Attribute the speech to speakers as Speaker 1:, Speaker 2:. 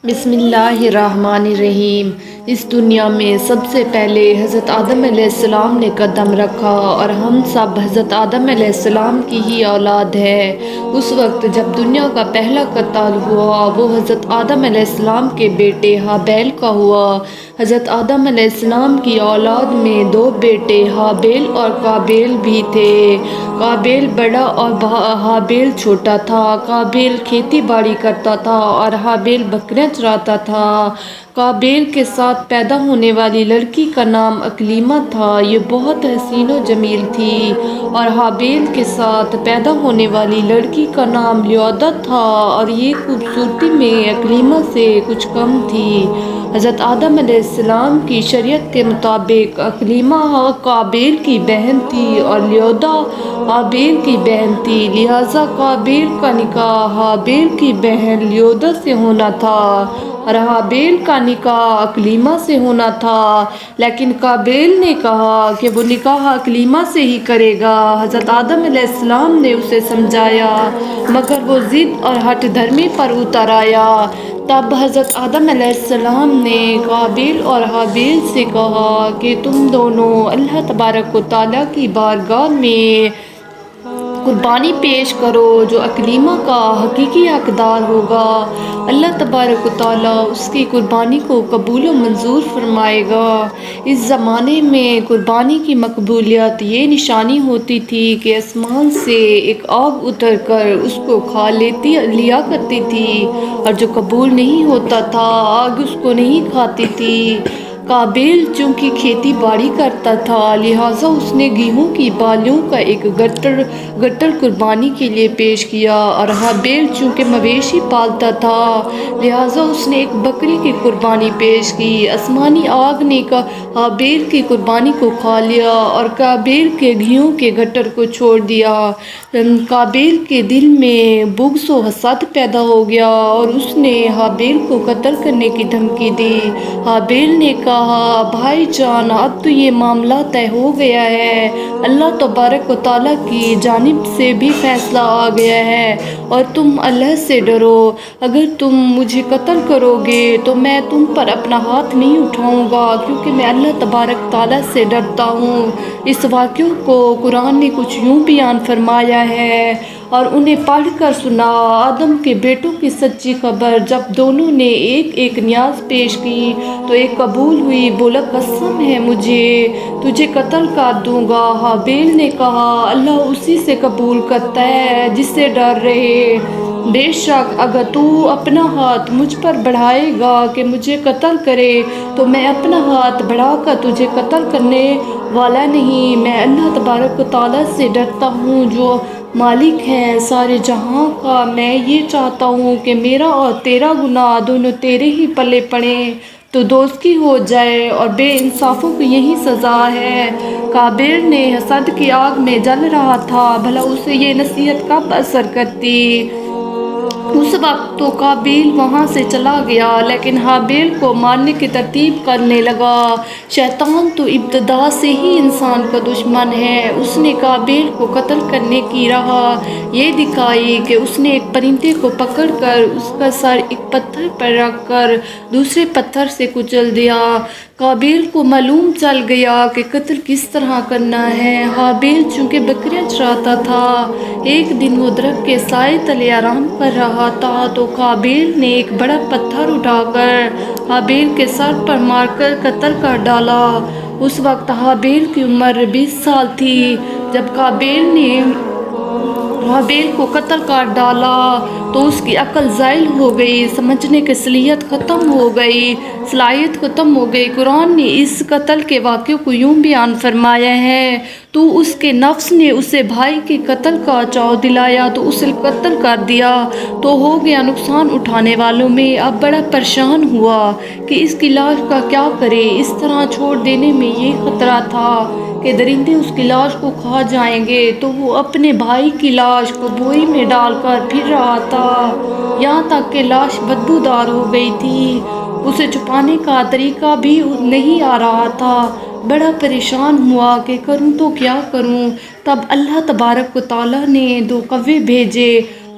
Speaker 1: بسم اللہ الرحمن الرحیم۔ اس دنیا میں سب سے پہلے حضرت آدم علیہ السلام نے قدم رکھا اور ہم سب حضرت آدم علیہ السلام کی ہی اولاد ہے۔ اس وقت جب دنیا کا پہلا قتل ہوا وہ حضرت آدم علیہ السلام کے بیٹے ہابیل کا ہوا۔ حضرت آدم علیہ السلام کی اولاد میں دو بیٹے ہابیل اور قابیل بھی تھے۔ قابیل بڑا اور ہابیل چھوٹا تھا۔ قابیل کھیتی باڑی کرتا تھا اور ہابیل بکریاں چراتا تھا۔ قابیل کے ساتھ پیدا ہونے والی لڑکی کا نام اکلیمہ تھا، یہ بہت حسین و جمیل تھی، اور ہابیل کے ساتھ پیدا ہونے والی لڑکی کا نام لیودا تھا، اور یہ خوبصورتی میں اکلیمہ سے کچھ کم تھی۔ حضرت آدم علیہ السلام کی شریعت کے مطابق اکلیمہ قابیل کی بہن تھی اور لیودا ہابیل کی بہن تھی، لہٰذا قابیل کا نکاح ہابیل کی بہن لیودا سے ہونا تھا اور ہابیل کا نکاح اکلیمہ سے ہونا تھا، لیکن قابیل نے کہا کہ وہ نکاح اکلیمہ سے ہی کرے گا۔ حضرت آدم علیہ السلام نے اسے سمجھایا مگر وہ ضد اور ہٹ دھرمی پر اتر آیا۔ تب حضرت آدم علیہ السلام نے قابیل اور ہابیل سے کہا کہ تم دونوں اللہ تبارک و تعالیٰ کی بارگاہ میں قربانی پیش کرو جو اکلیمہ کا حقیقی حقدار ہوگا۔ اللہ تبارک و تعالیٰ اس کی قربانی کو قبول و منظور فرمائے گا۔ اس زمانے میں قربانی کی مقبولیت یہ نشانی ہوتی تھی کہ آسمان سے ایک آگ اتر کر اس کو کھا لیا کرتی تھی، اور جو قبول نہیں ہوتا تھا آگ اس کو نہیں کھاتی تھی۔ قابیل چونکہ کھیتی باڑی کرتا تھا لہٰذا اس نے گیہوں کی بالیوں کا ایک گٹر قربانی کے لیے پیش کیا، اور ہابیل چونکہ مویشی پالتا تھا لہٰذا اس نے ایک بکری کی قربانی پیش کی۔ آسمانی آگ نے ہابیل کی قربانی کو کھا لیا اور قابیل کے گیہوں کے گٹر کو چھوڑ دیا۔ قابیل کے دل میں بغض و حسد پیدا ہو گیا اور اس نے ہابیل کو قتل کرنے کی دھمکی دی۔ ہابیل نے کہا بھائی جان اب تو یہ معاملہ طے ہو گیا ہے، اللہ تبارک و تعالیٰ کی جانب سے بھی فیصلہ آ گیا ہے اور تم اللہ سے ڈرو، اگر تم مجھے قتل کرو گے تو میں تم پر اپنا ہاتھ نہیں اٹھاؤں گا کیونکہ میں اللہ تبارک تعالیٰ سے ڈرتا ہوں۔ اس واقعے کو قرآن نے کچھ یوں بیان فرمایا ہے اور انہیں پڑھ کر سنا۔ آدم کے بیٹوں کی سچی خبر جب دونوں نے ایک ایک نیاز پیش کی تو ایک قبول ہوئی، بولا قسم ہے مجھے تجھے قتل کر دوں گا۔ ہابیل نے کہا اللہ اسی سے قبول کرتا ہے جس سے ڈر رہے، بے شک اگر تو اپنا ہاتھ مجھ پر بڑھائے گا کہ مجھے قتل کرے تو میں اپنا ہاتھ بڑھا کر تجھے قتل کرنے والا نہیں، میں اللہ تبارک و تعالیٰ سے ڈرتا ہوں جو مالک ہے سارے جہاں کا۔ میں یہ چاہتا ہوں کہ میرا اور تیرا گناہ دونوں تیرے ہی پلے پڑیں تو دوزخی ہو جائے، اور بے انصافوں کو یہی سزا ہے۔ قابیل نے حسد کی آگ میں جل رہا تھا، بھلا اسے یہ نصیحت کب اثر کرتی۔ اس وقت تو قابیل وہاں سے چلا گیا لیکن ہابیل کو مارنے کی ترتیب کرنے لگا۔ شیطان تو ابتدا سے ہی انسان کا دشمن ہے۔ اس نے قابیل کو قتل کرنے کی راہ یہ دکھائی کہ اس نے ایک پرندے کو پکڑ کر اس کا سر ایک پتھر پر رکھ کر دوسرے پتھر سے کچل دیا۔ قابیل کو معلوم چل گیا کہ قتل کس طرح کرنا ہے۔ ہابیل چونکہ بکریاں چراتا تھا، ایک دن وہ درخت کے سائے تلے آرام کر رہا تھا تو قابیل نے ایک بڑا پتھر اٹھا کر ہابیل کے سر پر مار کر قتل کر ڈالا۔ اس وقت ہابیل کی عمر 20 سال تھی۔ جب قابیل نے ہابیل کو قتل کر ڈالا تو اس کی عقل زائل ہو گئی، سمجھنے کی صلاحیت ختم ہو گئی۔ قرآن نے اس قتل کے واقعے کو یوں بیان فرمایا ہے تو اس کے نفس نے اسے بھائی کے قتل کا چاؤ دلایا تو اسے قتل کر دیا تو ہو گیا نقصان اٹھانے والوں میں۔ اب بڑا پریشان ہوا کہ اس کی لاش کا کیا کرے، اس طرح چھوڑ دینے میں یہ خطرہ تھا کہ درندے اس کی لاش کو کھا جائیں گے، تو وہ اپنے بھائی کی لاش کو بوئی میں ڈال کر پھر رہا تھا یہاں تک کہ لاش بدبودار ہو گئی تھی، اسے چھپانے کا طریقہ بھی نہیں آ رہا تھا۔ بڑا پریشان ہوا کہ کروں تو کیا کروں۔ تب اللہ تبارک و تعالیٰ نے 2 کوے بھیجے۔